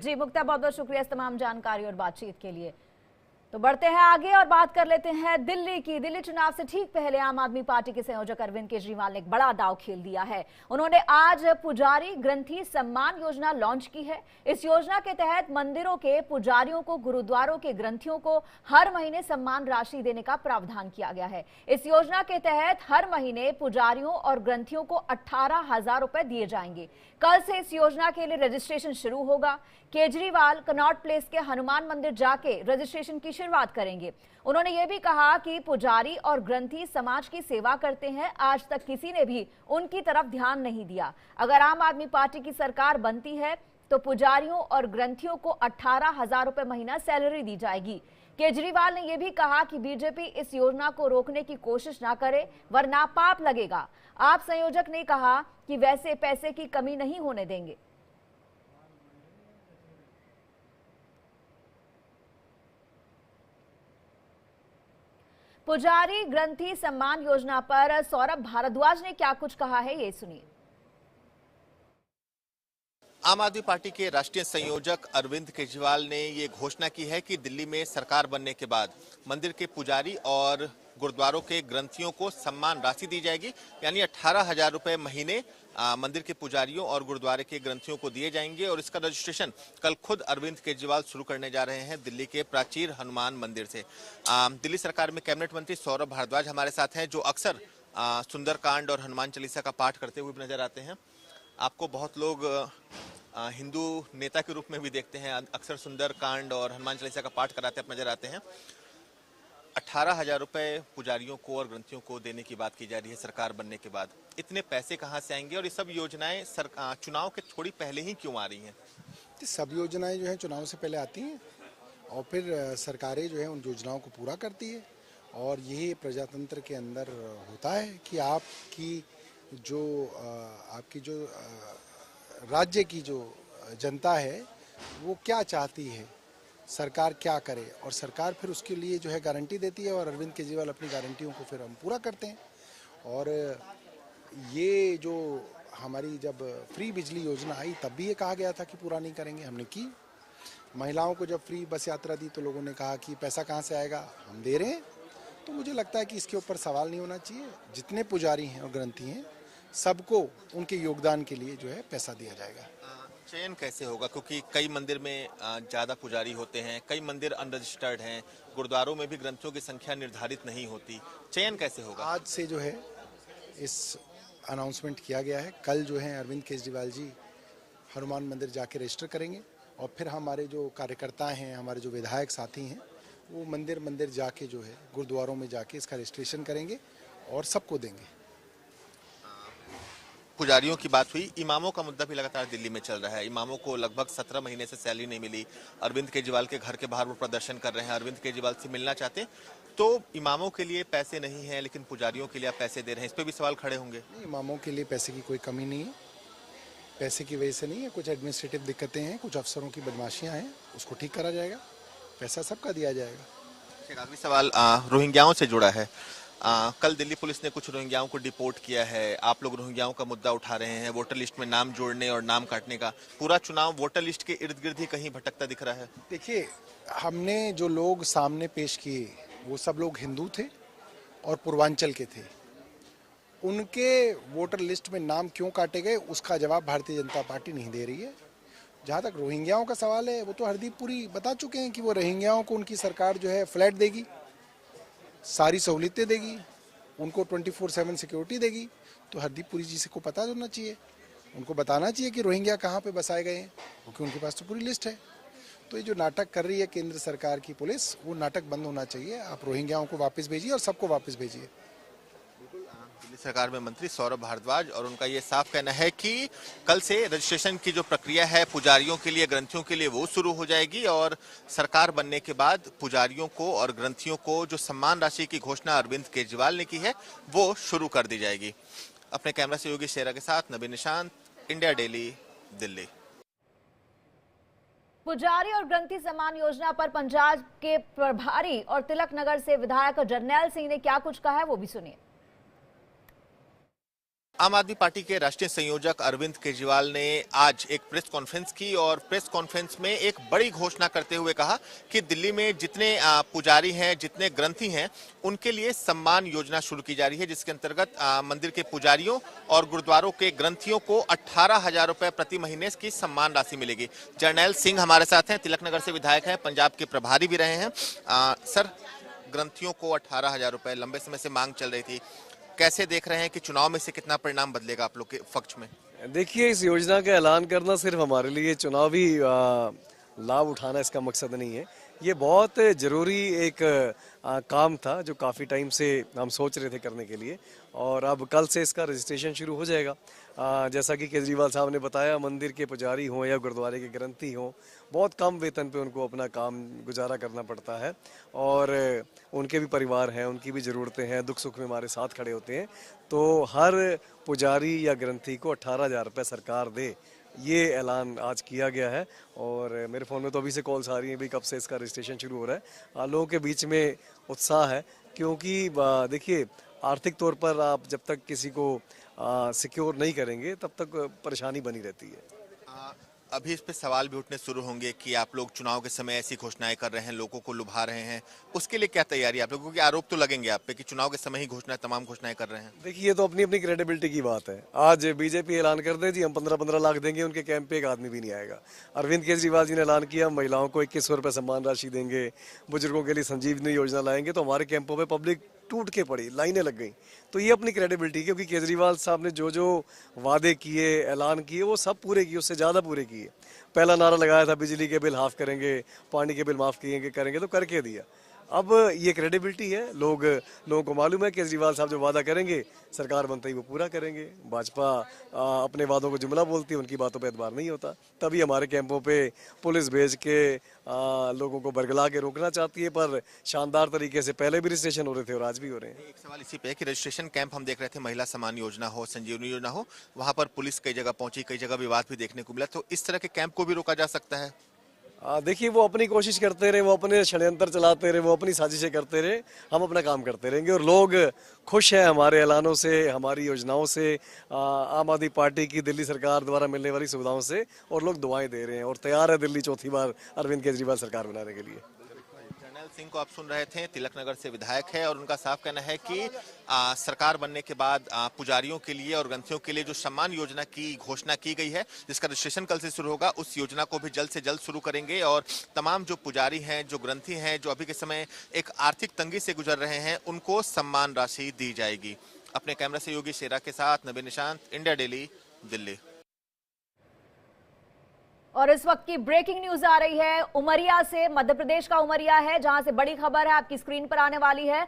जी मुक्ता, बहुत बहुत शुक्रिया इस तमाम जानकारी और बातचीत के लिए। तो बढ़ते हैं आगे और बात कर लेते हैं दिल्ली की। दिल्ली चुनाव से ठीक पहले आम आदमी पार्टी के संयोजक अरविंद केजरीवाल ने एक बड़ा दांव खेल दिया है। उन्होंने आज पुजारी ग्रंथी सम्मान योजना लॉन्च की है। इस योजना के तहत मंदिरों के पुजारियों को, गुरुद्वारों के ग्रंथियों को हर महीने सम्मान राशि देने का प्रावधान किया गया है। इस योजना के तहत हर महीने पुजारियों और ग्रंथियों को 18,000 रुपए दिए जाएंगे। कल से इस योजना के लिए रजिस्ट्रेशन शुरू होगा। केजरीवाल कनॉट प्लेस के हनुमान मंदिर जाके रजिस्ट्रेशन की शुरुआत करेंगे। उन्होंने ये भी कहा कि पुजारी और ग्रंथी समाज की सेवा करते हैं, आज तक किसी ने भी उनकी तरफ ध्यान नहीं दिया। अगर आम आदमी पार्टी की सरकार बनती है तो पुजारियों और ग्रंथियों को 18,000 रुपए महीना सैलरी दी जाएगी। केजरीवाल ने यह भी कहा कि बीजेपी इस योजना को रोकने की कोशिश ना करे वरना पाप लगेगा। आप संयोजक ने कहा कि वैसे पैसे की कमी नहीं होने देंगे। पुजारी ग्रंथी सम्मान योजना पर सौरभ भारद्वाज ने क्या कुछ कहा है, ये सुनिए। आम आदमी पार्टी के राष्ट्रीय संयोजक अरविंद केजरीवाल ने ये घोषणा की है कि दिल्ली में सरकार बनने के बाद मंदिर के पुजारी और गुरुद्वारों के ग्रंथियों को सम्मान राशि दी जाएगी, यानी 18,000 रुपए महीने मंदिर के पुजारियों और गुरुद्वारे के ग्रंथियों को दिए जाएंगे। और इसका रजिस्ट्रेशन कल खुद अरविंद केजरीवाल शुरू करने जा रहे हैं दिल्ली के प्राचीर हनुमान मंदिर से। दिल्ली सरकार में कैबिनेट मंत्री सौरभ भारद्वाज हमारे साथ हैं, जो अक्सर सुंदरकांड और हनुमान चालीसा का पाठ करते हुए नजर आते हैं। आपको बहुत लोग हिंदू नेता के रूप में भी देखते हैं, अक्सर सुंदरकांड और हनुमान चालीसा का पाठ कराते नजर आते हैं। 18,000 रुपए पुजारियों को और ग्रंथियों को देने की बात की जा रही है सरकार बनने के बाद। इतने पैसे कहाँ से आएंगे और ये सब योजनाएं चुनाव के थोड़ी पहले ही क्यों आ रही हैं? सब योजनाएं जो है चुनाव से पहले आती हैं और फिर सरकारें जो है उन योजनाओं को पूरा करती है। और यही प्रजातंत्र के अंदर होता है कि आपकी जो राज्य की जो जनता है वो क्या चाहती है, सरकार क्या करे, और सरकार फिर उसके लिए जो है गारंटी देती है। और अरविंद केजरीवाल अपनी गारंटियों को फिर हम पूरा करते हैं। और ये जो हमारी जब फ्री बिजली योजना आई तब भी ये कहा गया था कि पूरा नहीं करेंगे, हमने की। महिलाओं को जब फ्री बस यात्रा दी तो लोगों ने कहा कि पैसा कहाँ से आएगा, हम दे रहे हैं। तो मुझे लगता है कि इसके ऊपर सवाल नहीं होना चाहिए। जितने पुजारी हैं और ग्रंथी हैं सबको उनके योगदान के लिए जो है पैसा दिया जाएगा। चयन कैसे होगा, क्योंकि कई मंदिर में ज्यादा पुजारी होते हैं, कई मंदिर अनरजिस्टर्ड हैं, गुरुद्वारों में भी ग्रंथियों की संख्या निर्धारित नहीं होती, चयन कैसे होगा? आज से जो है इस अनाउंसमेंट किया गया है। कल जो है अरविंद केजरीवाल जी हनुमान मंदिर जाके रजिस्टर करेंगे और फिर हमारे जो कार्यकर्ता हैं, हमारे जो विधायक साथी हैं, वो मंदिर मंदिर जाके जो है गुरुद्वारों में जाके इसका रजिस्ट्रेशन करेंगे और सबको देंगे। पुजारियों की बात हुई, इमामों का मुद्दा भी लगातार दिल्ली में चल रहा है। इमामों को लगभग 17 महीने से सैलरी नहीं मिली। अरविंद केजरीवाल के घर के बाहर वो प्रदर्शन कर रहे हैं, अरविंद केजरीवाल से मिलना चाहते हैं। तो इमामों के लिए पैसे नहीं है लेकिन पुजारियों के लिए आप पैसे दे रहे हैं, इस पे भी सवाल खड़े होंगे? नहीं, इमामों के लिए पैसे की कोई कमी नहीं है, पैसे की वजह से नहीं है। कुछ एडमिनिस्ट्रेटिव दिक्कतें हैं, कुछ अफसरों की बदमाशियां हैं, उसको ठीक करा जाएगा, पैसा सबका दिया जाएगा। एक आखिरी सवाल रोहिंग्याओं से जुड़ा है। कल दिल्ली पुलिस ने कुछ रोहिंग्याओं को डिपोर्ट किया है। आप लोग रोहिंग्याओं का मुद्दा उठा रहे हैं, वोटर लिस्ट में नाम जोड़ने और नाम काटने का। पूरा चुनाव वोटर लिस्ट के इर्द गिर्द ही कहीं भटकता दिख रहा है। देखिए, हमने जो लोग सामने पेश किए वो सब लोग हिंदू थे और पूर्वांचल के थे। उनके वोटर लिस्ट में नाम क्यों काटे गए उसका जवाब भारतीय जनता पार्टी नहीं दे रही है। जहाँ तक रोहिंग्याओं का सवाल है, वो तो हरदीप पुरी बता चुके हैं कि वो रोहिंग्याओं को उनकी सरकार जो है फ्लैट देगी, सारी सहूलियतें देगी, उनको 24/7 सिक्योरिटी देगी। तो हरदीप पुरी जी से को पता होना चाहिए, उनको बताना चाहिए कि रोहिंग्या कहाँ पे बसाए गए हैं, क्योंकि उनके पास तो पूरी लिस्ट है। तो ये जो नाटक कर रही है केंद्र सरकार की पुलिस, वो नाटक बंद होना चाहिए। आप रोहिंग्याओं को वापस भेजिए और सबको वापस भेजिए। दिल्ली सरकार में मंत्री सौरभ भारद्वाज, और उनका ये साफ कहना है कि कल से रजिस्ट्रेशन की जो प्रक्रिया है पुजारियों के लिए, ग्रंथियों के लिए, वो शुरू हो जाएगी। और सरकार बनने के बाद पुजारियों को और ग्रंथियों को जो सम्मान राशि की घोषणा अरविंद केजरीवाल ने की है वो शुरू कर दी जाएगी। अपने कैमरा सहयोगी शेरा के साथ नबीन निशांत, इंडिया डेली, दिल्ली। पुजारी और ग्रंथी सम्मान योजना पर पंजाब के प्रभारी और तिलक नगर से विधायक जरनैल सिंह ने क्या कुछ कहा है, वो भी सुनिए। आम आदमी पार्टी के राष्ट्रीय संयोजक अरविंद केजरीवाल ने आज एक प्रेस कॉन्फ्रेंस की और प्रेस कॉन्फ्रेंस में एक बड़ी घोषणा करते हुए कहा कि दिल्ली में जितने पुजारी हैं, जितने ग्रंथी हैं, उनके लिए सम्मान योजना शुरू की जा रही है, जिसके अंतर्गत मंदिर के पुजारियों और गुरुद्वारों के ग्रंथियों को 18,000 रुपए प्रति महीने की सम्मान राशि मिलेगी। जर्नैल सिंह हमारे साथ हैं, तिलकनगर से विधायक हैं, पंजाब के प्रभारी भी रहे हैं। सर, ग्रंथियों को 18,000 रुपए लंबे समय से मांग चल रही थी, कैसे देख रहे हैं कि चुनाव में से कितना परिणाम बदलेगा आप लोग के पक्ष में? देखिए, इस योजना का ऐलान करना सिर्फ हमारे लिए चुनावी लाभ उठाना इसका मकसद नहीं है। ये बहुत जरूरी एक काम था जो काफ़ी टाइम से हम सोच रहे थे करने के लिए, और अब कल से इसका रजिस्ट्रेशन शुरू हो जाएगा। जैसा कि केजरीवाल साहब ने बताया, मंदिर के पुजारी हों या गुरुद्वारे के ग्रंथी हों, बहुत कम वेतन पे उनको अपना काम गुजारा करना पड़ता है, और उनके भी परिवार हैं, उनकी भी ज़रूरतें हैं, दुख सुख में हमारे साथ खड़े होते हैं। तो हर पुजारी या ग्रंथी को 18,000 रुपये सरकार दे, ये ऐलान आज किया गया है। और मेरे फ़ोन में तो अभी से कॉल्स आ रही हैं, भी कब से इसका रजिस्ट्रेशन शुरू हो रहा है। लोगों के बीच में उत्साह है, क्योंकि देखिए, आर्थिक तौर पर आप जब तक किसी को सिक्योर नहीं करेंगे तब तक परेशानी बनी रहती है। अभी इस पे सवाल भी उठने शुरू होंगे कि आप लोग चुनाव के समय ऐसी घोषणाएं कर रहे हैं, लोगों को लुभा रहे हैं, उसके लिए क्या तैयारी आप लोगों की? आरोप तो लगेंगे आप पे कि चुनाव के समय ही तमाम घोषणाएं कर रहे हैं। देखिए, ये तो अपनी अपनी क्रेडिबिलिटी की बात है। आज बीजेपी ऐलान कर दे जी हम 15-15 लाख देंगे, उनके कैंप पे एक आदमी भी नहीं आएगा। अरविंद केजरीवाल जी ने ऐलान किया महिलाओं को 2100 रुपये सम्मान राशि देंगे, बुजुर्गों के लिए संजीवनी योजना लाएंगे, तो हमारे कैंपों पर पब्लिक टूट के पड़ी, लाइनें लग गई। तो ये अपनी क्रेडिबिलिटी, क्योंकि केजरीवाल साहब ने जो जो वादे किए, ऐलान किए, वो सब पूरे किए, उससे ज़्यादा पूरे किए। पहला नारा लगाया था बिजली के बिल हाफ करेंगे, पानी के बिल माफ़ करेंगे, तो करके दिया। अब ये क्रेडिबिलिटी है, लोगों को मालूम है केजरीवाल साहब जो वादा करेंगे सरकार बनते ही वो पूरा करेंगे। भाजपा अपने वादों को जुमला बोलती है, उनकी बातों पे एतबार नहीं होता। तभी हमारे कैंपों पे पुलिस भेज के लोगों को बरगला के रोकना चाहती है, पर शानदार तरीके से पहले भी रजिस्ट्रेशन हो रहे थे और आज भी हो रहे हैं। एक सवाल इसी पे है कि रजिस्ट्रेशन कैंप हम देख रहे थे, महिला सम्मान योजना हो, संजीवनी योजना हो, वहाँ पर पुलिस कई जगह पहुंची, कई जगह विवाद भी देखने को मिला, तो इस तरह के कैंप को भी रोका जा सकता है? देखिए, वो अपनी कोशिश करते रहे, वो अपने षड्यंत्र चलाते रहे, वो अपनी साजिशें करते रहे, हम अपना काम करते रहेंगे। और लोग खुश हैं हमारे ऐलानों से, हमारी योजनाओं से, आम आदमी पार्टी की दिल्ली सरकार द्वारा मिलने वाली सुविधाओं से, और लोग दुआएं दे रहे हैं और तैयार है दिल्ली चौथी बार अरविंद केजरीवाल सरकार बनाने के लिए। जर्नैल सिंह को आप सुन रहे थे, तिलकनगर से विधायक है, और उनका साफ कहना है कि सरकार बनने के बाद पुजारियों के लिए और ग्रंथियों के लिए जो सम्मान योजना की घोषणा की गई है, जिसका रजिस्ट्रेशन कल से शुरू होगा, उस योजना को भी जल्द से जल्द शुरू करेंगे, और तमाम जो पुजारी हैं, जो ग्रंथी हैं, जो अभी के समय एक आर्थिक तंगी से गुजर रहे हैं, उनको सम्मान राशि दी जाएगी। अपने कैमरा से योगी शेरा के साथ नबी निशांत, इंडिया डेली, दिल्ली। और इस वक्त की ब्रेकिंग न्यूज आ रही है उमरिया से, मध्य प्रदेश का उमरिया है, जहां से बड़ी खबर है आपकी स्क्रीन पर आने वाली है।